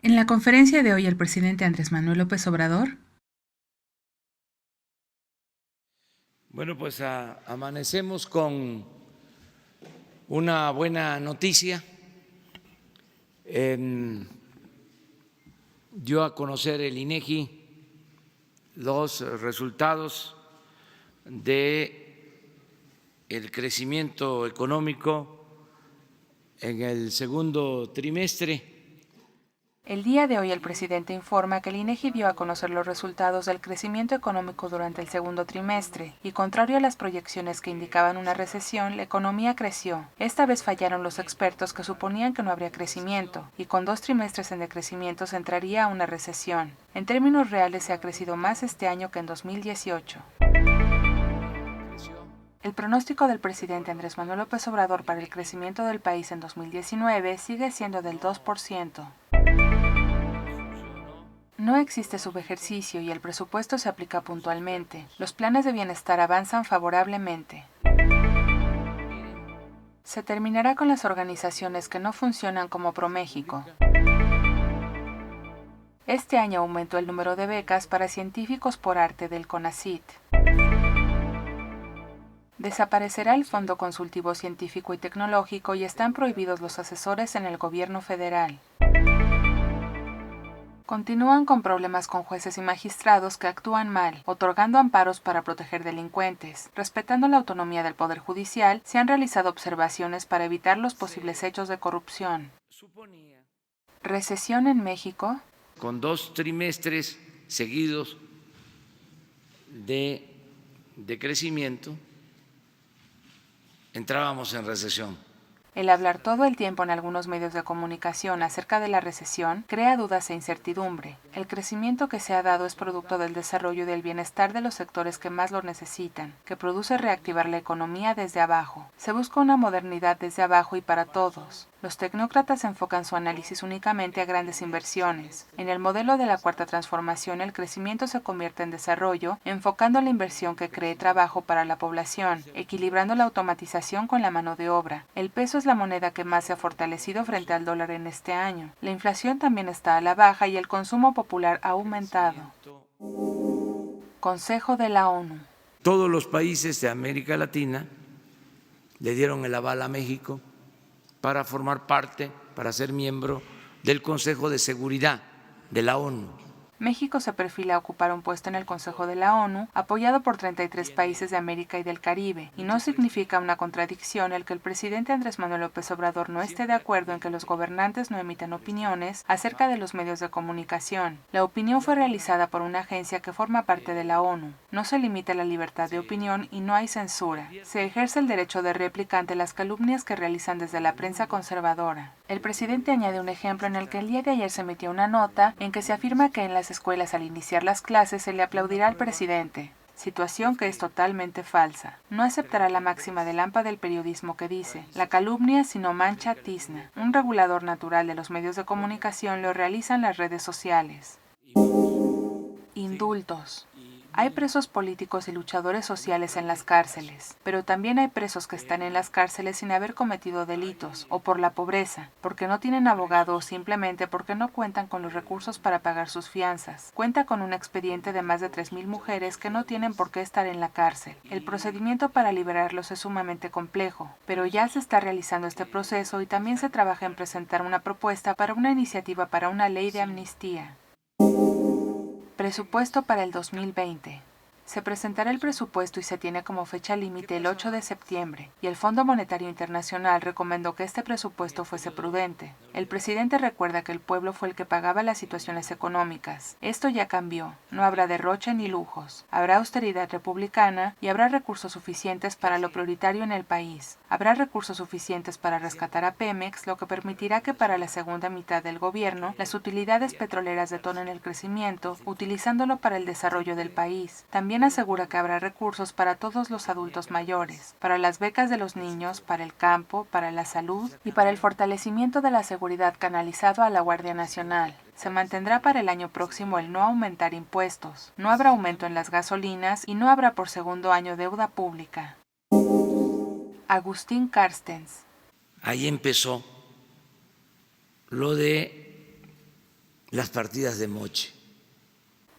En la conferencia de hoy, el presidente Andrés Manuel López Obrador. Bueno, pues amanecemos con una buena noticia. Dio a conocer el INEGI los resultados de el crecimiento económico en el segundo trimestre. El día de hoy el presidente informa que el INEGI dio a conocer los resultados del crecimiento económico durante el segundo trimestre y, contrario a las proyecciones que indicaban una recesión, la economía creció. Esta vez fallaron los expertos que suponían que no habría crecimiento y con 2 trimestres en decrecimiento se entraría a una recesión. En términos reales se ha crecido más este año que en 2018. El pronóstico del presidente Andrés Manuel López Obrador para el crecimiento del país en 2019 sigue siendo del 2%. No existe subejercicio y el presupuesto se aplica puntualmente. Los planes de bienestar avanzan favorablemente. Se terminará con las organizaciones que no funcionan como ProMéxico. Este año aumentó el número de becas para científicos por arte del CONACYT. Desaparecerá el Fondo Consultivo Científico y Tecnológico y están prohibidos los asesores en el gobierno federal. Continúan con problemas con jueces y magistrados que actúan mal, otorgando amparos para proteger delincuentes. Respetando la autonomía del Poder Judicial, se han realizado observaciones para evitar los posibles hechos de corrupción. ¿Recesión en México? Con 2 trimestres seguidos de crecimiento, entrábamos en recesión. El hablar todo el tiempo en algunos medios de comunicación acerca de la recesión crea dudas e incertidumbre. El crecimiento que se ha dado es producto del desarrollo y del bienestar de los sectores que más lo necesitan, que produce reactivar la economía desde abajo. Se busca una modernidad desde abajo y para todos. Los tecnócratas enfocan su análisis únicamente a grandes inversiones. En el modelo de la Cuarta Transformación, el crecimiento se convierte en desarrollo, enfocando la inversión que cree trabajo para la población, equilibrando la automatización con la mano de obra. El peso es la moneda que más se ha fortalecido frente al dólar en este año. La inflación también está a la baja y el consumo popular ha aumentado. Consejo de la ONU. Todos los países de América Latina le dieron el aval a México para formar parte, para ser miembro del Consejo de Seguridad de la ONU. México se perfila a ocupar un puesto en el Consejo de la ONU, apoyado por 33 países de América y del Caribe, y no significa una contradicción el que el presidente Andrés Manuel López Obrador no esté de acuerdo en que los gobernantes no emitan opiniones acerca de los medios de comunicación. La opinión fue realizada por una agencia que forma parte de la ONU. No se limita la libertad de opinión y no hay censura. Se ejerce el derecho de réplica ante las calumnias que realizan desde la prensa conservadora. El presidente añade un ejemplo en el que el día de ayer se emitió una nota en que se afirma que en las escuelas al iniciar las clases se le aplaudirá al presidente, situación que es totalmente falsa. No aceptará la máxima del AMPA del periodismo que dice, la calumnia si no mancha tizna. Un regulador natural de los medios de comunicación lo realizan las redes sociales. Indultos. Hay presos políticos y luchadores sociales en las cárceles, pero también hay presos que están en las cárceles sin haber cometido delitos, o por la pobreza, porque no tienen abogado o simplemente porque no cuentan con los recursos para pagar sus fianzas. Cuenta con un expediente de más de 3,000 mujeres que no tienen por qué estar en la cárcel. El procedimiento para liberarlos es sumamente complejo, pero ya se está realizando este proceso y también se trabaja en presentar una propuesta para una iniciativa para una ley de amnistía. Presupuesto para el 2020. Se presentará el presupuesto y se tiene como fecha límite el 8 de septiembre, y el Fondo Monetario Internacional recomendó que este presupuesto fuese prudente. El presidente recuerda que el pueblo fue el que pagaba las situaciones económicas. Esto ya cambió, no habrá derroche ni lujos, habrá austeridad republicana y habrá recursos suficientes para lo prioritario en el país. Habrá recursos suficientes para rescatar a Pemex, lo que permitirá que para la segunda mitad del gobierno las utilidades petroleras detonen el crecimiento, utilizándolo para el desarrollo del país. También asegura que habrá recursos para todos los adultos mayores, para las becas de los niños, para el campo, para la salud y para el fortalecimiento de la seguridad canalizado a la Guardia Nacional. Se mantendrá para el año próximo el no aumentar impuestos, no habrá aumento en las gasolinas y no habrá por segundo año deuda pública. Agustín Carstens. Ahí empezó lo de las partidas de moche.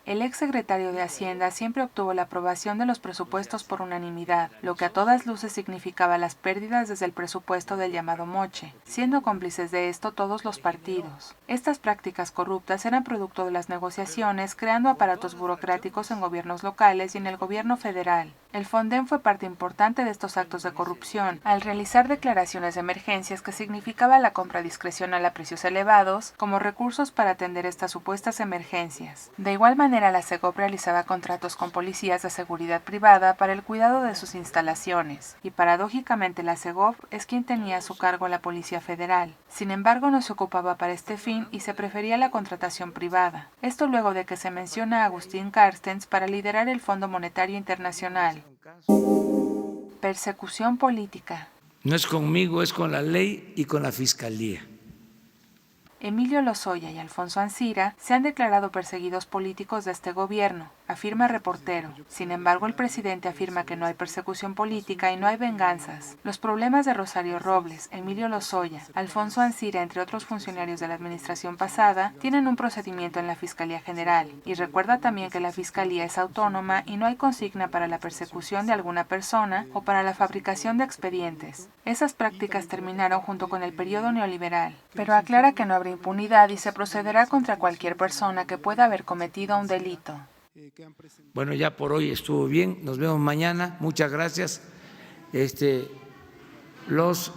El exsecretario de Hacienda siempre obtuvo la aprobación de los presupuestos por unanimidad, lo que a todas luces significaba las pérdidas desde el presupuesto del llamado moche, siendo cómplices de esto todos los partidos. Estas prácticas corruptas eran producto de las negociaciones, creando aparatos burocráticos en gobiernos locales y en el gobierno federal. El Fonden fue parte importante de estos actos de corrupción, al realizar declaraciones de emergencias que significaba la compra discrecional a precios elevados como recursos para atender estas supuestas emergencias. De igual manera, la Segov realizaba contratos con policías de seguridad privada para el cuidado de sus instalaciones, y paradójicamente la Segov es quien tenía a su cargo la Policía Federal. Sin embargo, no se ocupaba para este fin y se prefería la contratación privada. Esto luego de que se menciona a Agustín Carstens para liderar el Fondo Monetario Internacional. Persecución política. No es conmigo, es con la ley y con la fiscalía. Emilio Lozoya y Alfonso Ancira se han declarado perseguidos políticos de este gobierno, afirma Reportero. Sin embargo, el presidente afirma que no hay persecución política y no hay venganzas. Los problemas de Rosario Robles, Emilio Lozoya, Alfonso Ancira, entre otros funcionarios de la administración pasada, tienen un procedimiento en la Fiscalía General. Y recuerda también que la Fiscalía es autónoma y no hay consigna para la persecución de alguna persona o para la fabricación de expedientes. Esas prácticas terminaron junto con el periodo neoliberal, pero aclara que no habrá impunidad y se procederá contra cualquier persona que pueda haber cometido un delito. Bueno, ya por hoy estuvo bien, nos vemos mañana, muchas gracias. Los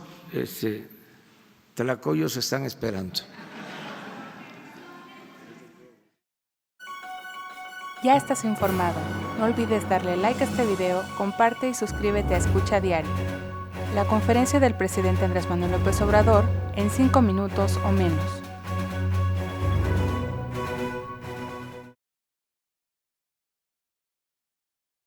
tlacoyos están esperando. Ya estás informado. No olvides darle like a este video, comparte y suscríbete a Escucha Diario. La conferencia del presidente Andrés Manuel López Obrador en 5 minutos o menos.